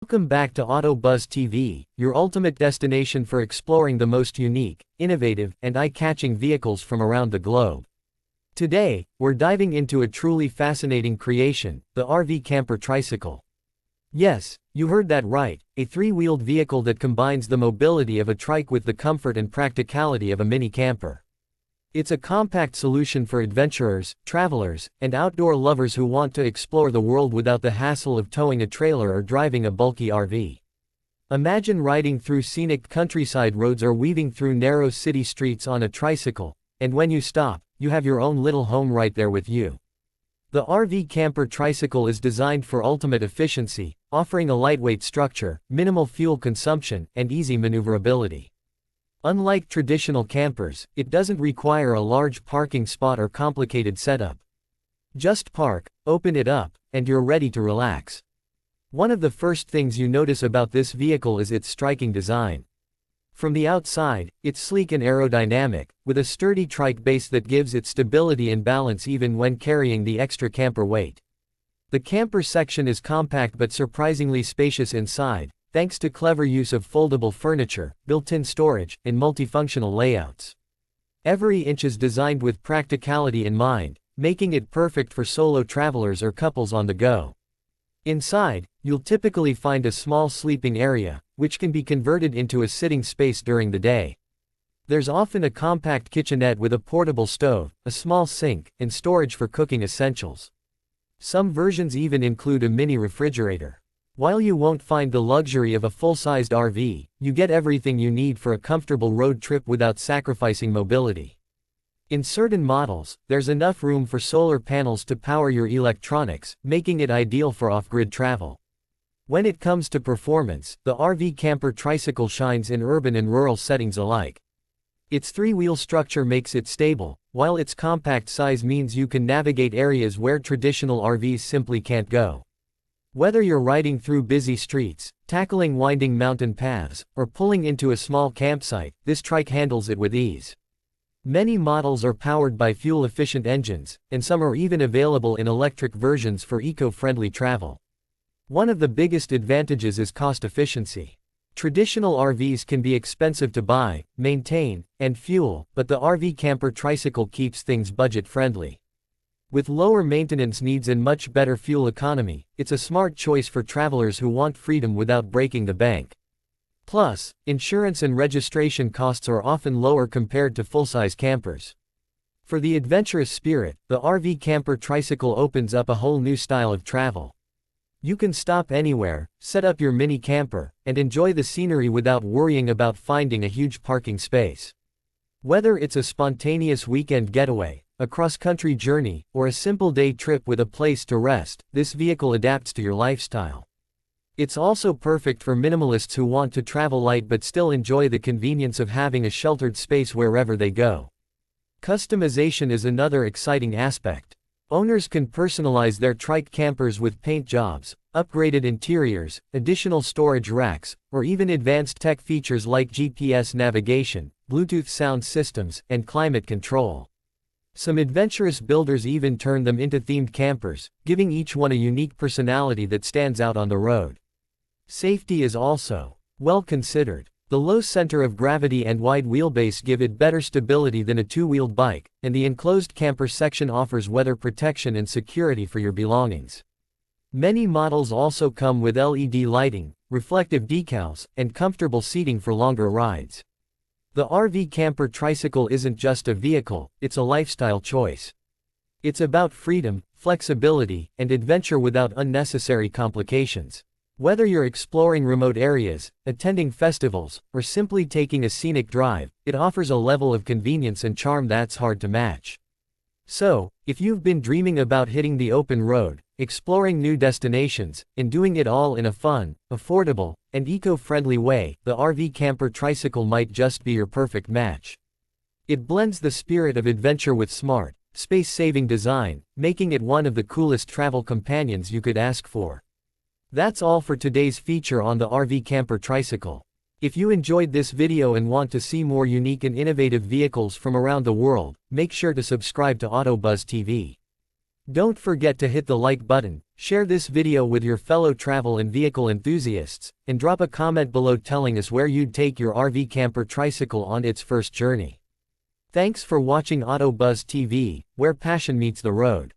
Welcome back to AutoBuzz TV, your ultimate destination for exploring the most unique, innovative, and eye-catching vehicles from around the globe. Today, we're diving into a truly fascinating creation, the RV Camper Tricycle. Yes, you heard that right, a three-wheeled vehicle that combines the mobility of a trike with the comfort and practicality of a mini camper. It's a compact solution for adventurers, travelers, and outdoor lovers who want to explore the world without the hassle of towing a trailer or driving a bulky RV. Imagine riding through scenic countryside roads or weaving through narrow city streets on a tricycle, and when you stop, you have your own little home right there with you. The RV Camper Tricycle is designed for ultimate efficiency, offering a lightweight structure, minimal fuel consumption, and easy maneuverability. Unlike traditional campers, it doesn't require a large parking spot or complicated setup. Just park, open it up, and you're ready to relax. One of the first things you notice about this vehicle is its striking design. From the outside, it's sleek and aerodynamic, with a sturdy trike base that gives it stability and balance even when carrying the extra camper weight. The camper section is compact but surprisingly spacious inside, thanks to clever use of foldable furniture, built-in storage, and multifunctional layouts. Every inch is designed with practicality in mind, making it perfect for solo travelers or couples on the go. Inside, you'll typically find a small sleeping area, which can be converted into a sitting space during the day. There's often a compact kitchenette with a portable stove, a small sink, and storage for cooking essentials. Some versions even include a mini refrigerator. While you won't find the luxury of a full-sized RV, you get everything you need for a comfortable road trip without sacrificing mobility. In certain models, there's enough room for solar panels to power your electronics, making it ideal for off-grid travel. When it comes to performance, the RV Camper Tricycle shines in urban and rural settings alike. Its three-wheel structure makes it stable, while its compact size means you can navigate areas where traditional RVs simply can't go. Whether you're riding through busy streets, tackling winding mountain paths, or pulling into a small campsite, this trike handles it with ease. Many models are powered by fuel-efficient engines, and some are even available in electric versions for eco-friendly travel. One of the biggest advantages is cost efficiency. Traditional RVs can be expensive to buy, maintain, and fuel, but the RV Camper Tricycle keeps things budget-friendly. With lower maintenance needs and much better fuel economy, it's a smart choice for travelers who want freedom without breaking the bank. Plus, insurance and registration costs are often lower compared to full-size campers. For the adventurous spirit, the RV Camper Tricycle opens up a whole new style of travel. You can stop anywhere, set up your mini camper, and enjoy the scenery without worrying about finding a huge parking space. Whether it's a spontaneous weekend getaway, a cross-country journey, or a simple day trip with a place to rest, this vehicle adapts to your lifestyle. It's also perfect for minimalists who want to travel light but still enjoy the convenience of having a sheltered space wherever they go. Customization is another exciting aspect. Owners can personalize their trike campers with paint jobs, upgraded interiors, additional storage racks, or even advanced tech features like GPS navigation, Bluetooth sound systems, and climate control. Some adventurous builders even turn them into themed campers, giving each one a unique personality that stands out on the road. Safety is also well considered. The low center of gravity and wide wheelbase give it better stability than a two-wheeled bike, and the enclosed camper section offers weather protection and security for your belongings. Many models also come with LED lighting, reflective decals, and comfortable seating for longer rides. The RV Camper Tricycle isn't just a vehicle, it's a lifestyle choice. It's about freedom, flexibility, and adventure without unnecessary complications. Whether you're exploring remote areas, attending festivals, or simply taking a scenic drive, it offers a level of convenience and charm that's hard to match. So, if you've been dreaming about hitting the open road, exploring new destinations, and doing it all in a fun, affordable, and eco-friendly way, the RV Camper Tricycle might just be your perfect match. It blends the spirit of adventure with smart, space-saving design, making it one of the coolest travel companions you could ask for. That's all for today's feature on the RV Camper Tricycle. If you enjoyed this video and want to see more unique and innovative vehicles from around the world, make sure to subscribe to AutoBuzz TV. Don't forget to hit the like button, share this video with your fellow travel and vehicle enthusiasts, and drop a comment below telling us where you'd take your RV camper tricycle on its first journey. Thanks for watching AutoBuzz TV, where passion meets the road.